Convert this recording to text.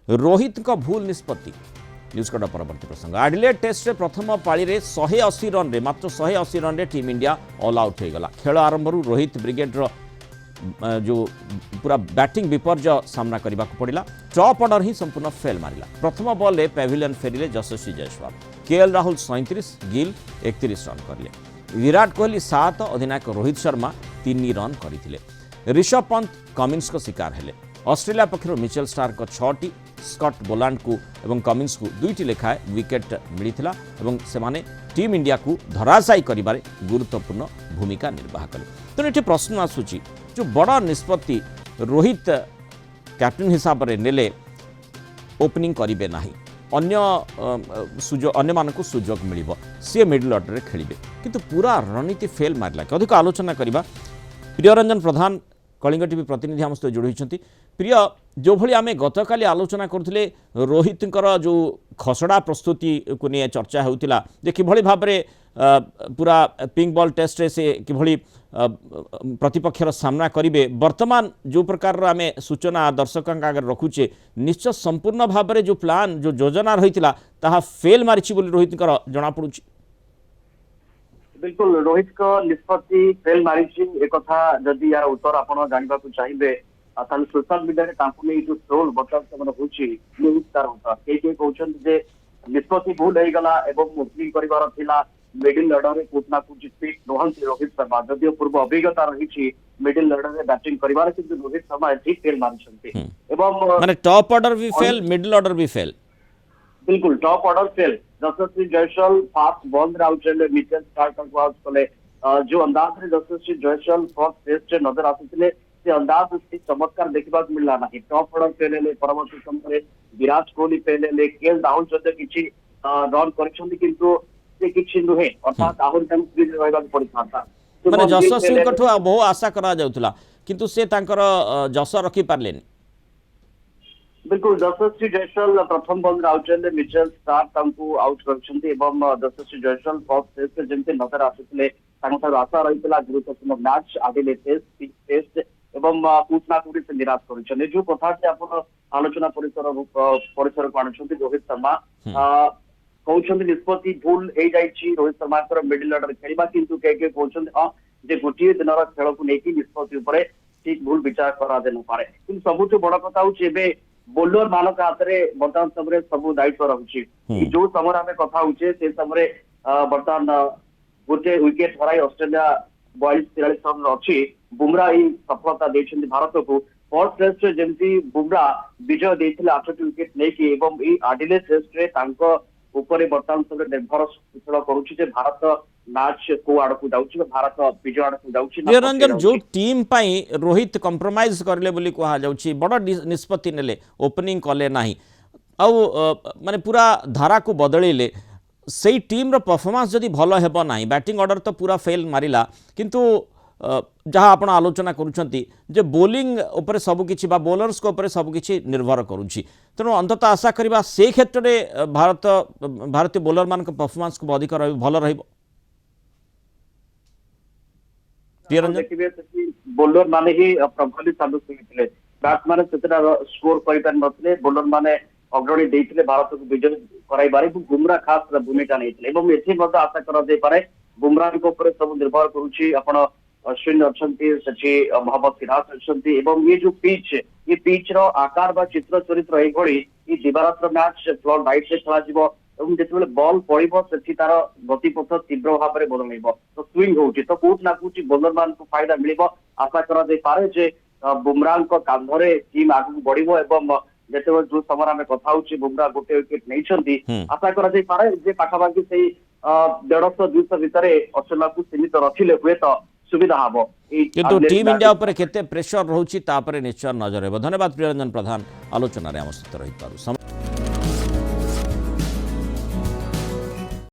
रोहित का भूल निष्पत्ति न्यूज कट परवर्ती प्रसंग एडिलेड टेस्ट रे प्रथम पाली रे 180 रन रे मात्र 180 रन रे टीम इंडिया ऑल आउट हो गला। खेल आरंभ रोहित ब्रिगेड रो जो पूरा बैटिंग विपर्य सामना करने को पड़ा। टॉप ऑर्डर ही संपूर्ण फेल मारिला। प्रथम बॉल रे पेविलियन फेरिले यशस्वी जायसवाल, केएल राहुल 37, गिल 31 रन करले। विराट कोहली 7, अधिनायक रोहित शर्मा 3 रन करथिले। ऋषभ पंत कमिंस को शिकार हेले। ऑस्ट्रेलिया पक्षर मिचेल स्टार्क 6टी, स्कॉट बोलांड को एवं कमिंस को 2टी लेखाए विकेट मिलता और से टीम इंडिया को धराशायी करिबारे गुरुत्वपूर्ण भूमिका निर्वाह कले। तेणु ये प्रश्न आसूची जो बड़ निष्पत्ति रोहित कैप्टेन हिसाब से नेले ओपनिंग करेंगे ना, अन्य मानक सुजोग मिल सी मिडिल ऑर्डर में खेलिए किंतु पूरा रणनीति फेल मारला। अधिक आलोचना करवा प्रियरंजन प्रधान कलिंग टीवी प्रतिनिधि आम सहित जोड़ी होती। प्रिय जो भली आम गतकाली आलोचना करते रोहित जो खसड़ा प्रस्तुति को नहीं चर्चा होता जे किभली भाव में पूरा पिंक बॉल टेस्ट रे से किभली प्रतिपक्षर सामना करेंगे। वर्तमान जो प्रकार आम सूचना दर्शकों आगे रखुचे निश्चय संपूर्ण भाव में जो प्लान जो योजना रही ताहा फेल मारिछि बोली रोहित जना पड़ू। बिल्कुल रोहित को निष्पत्ति फेल मारी एक कथा जदि यार उत्तर आप जानवा चाहिए सोशल मीडिया जो ट्रोल बर्तमान होता कहते निष्पत्ति भूल हो गला ओपनिंग कर मिडिल ऑर्डर में कुछ ना कुछ फिट नुहंती रोहित शर्मा जदिव पूर्व अभिज्ञता रही मिडिल ऑर्डर में बैटिंग कर रोहित शर्मा ठीक फेल मारी टॉप ऑर्डर भी फेल मिडिल ऑर्डर भी फेल। बिल्कुल top order fail. Yashasvi Jaiswal fast ball out Mitchell Starc को आउट कले। जो अंदाज रे यशस्वी जायसवाल फर्स्ट टेस्ट रे नजर आते से अंदाज से चमत्कार देखा मिलला ना। टॉप ऑर्डर फेल परवर्ती समय विराट कोहली फेल केएल राहुल जदि किछि रन कर किछि नुहे अर्थात आहरी क्रीज रहा पड़ता माने यशस्वी बहु आशा करा जाउतला किंतु से तांकर जस रखी पारलेनी। बिल्कुल यशस्वी जायसवाल प्रथम ball out Mitchell Stark out कर यशस्वी जायसवाल फर्स्ट टेस्ट जमी नजर आसुले आशा रही गुरुत्वपूर्ण मैच एडिलेड टेस्ट एवं कुछ ना कुछ से निराश कर जो कथा आप आलोचना परिसर को आणुंट रोहित शर्मा कहते निष्पत्ति भूल हो जाए रोहित शर्मा मिडिल ऑर्डर खेलवा किंतु कई कहते हाँ जे गोटे दिन खेल को लेकिन निष्पत्ति ठीक भूल विचार करा पारे कि सबुठ बड़ कथा हूँ बोलर मान हाथ में बर्तमान समय सब दायित्व रही जो समय आम कथा होचे से समय बर्तमान गोटे विकेट हराई ऑस्ट्रेलिया 42-43 रन अच्छी बुमरा ही सफलता देते भारत को। फर्स्ट टेस्ट जमी बुमरा विजय देते 8टी विकेट नहीं एडिलेड टेस्ट ऊपर बर्तमान समय निर्भरशील करुच्चे भारत मैच को आड़ को जाऊँ भारत विजय आड़ को जाऊँ। निरंजन जो टीम पाई रोहित कंप्रोमाइज करले बोली कहा जाउछि बड़ निष्पत्ति नेले ओपनिंग कले नाही माने पूरा धारा को बदलिले से टीम रो परफॉर्मेंस जदि भल हेबो नाही बैटिंग ऑर्डर तो पूरा फेल मारिला किंतु जहाँ आप आलोचना करुँच बोलिंग उपर सबकि बोलर्स को ऊपर सबकि निर्भर करुँची तेणु अंततः आशा करवा से क्षेत्र में भारतीय बोलर मान परफॉर्मेंस को अधिक भल रही। बोलर माने ही प्रभावी साबित होते बैट्समैन से स्कोर कर बोलर माने अग्रणी देते भारत को विजय कराइबारे बुमरा खास भूमिका नहीं आशा कर बुमरा सब निर्भर करुच्ची अश्विन अच्छा मोहम्मद सिराज अच्छा ये जो पिच रो आकार बा चित्र चरित्र ये दिवारात्र मैच फ्लड राइट से खेल जो बल पड़ो से तार गतिपथ तीव्र भाव में बदल तो स्विंग हो तो कौट ना कौट बोलर मान को फायदा मिल आशा करे बुमरा कांधरे टीम आगे बढ़ो जिते जो समय आम कथा हो बुमरा गोटे विकेट नहीं आशा करे पाखापाखि से 150-200 भितर ऑस्ट्रेलिया को सीमित रखिले हुए तो सुविधा हम किंतु टीम इंडिया ऊपर केते प्रेशर रहउछि ता पर निश्चय नजर हेबो। धन्यवाद प्रियरंजन प्रधान आलोचना रे आम सहित रही।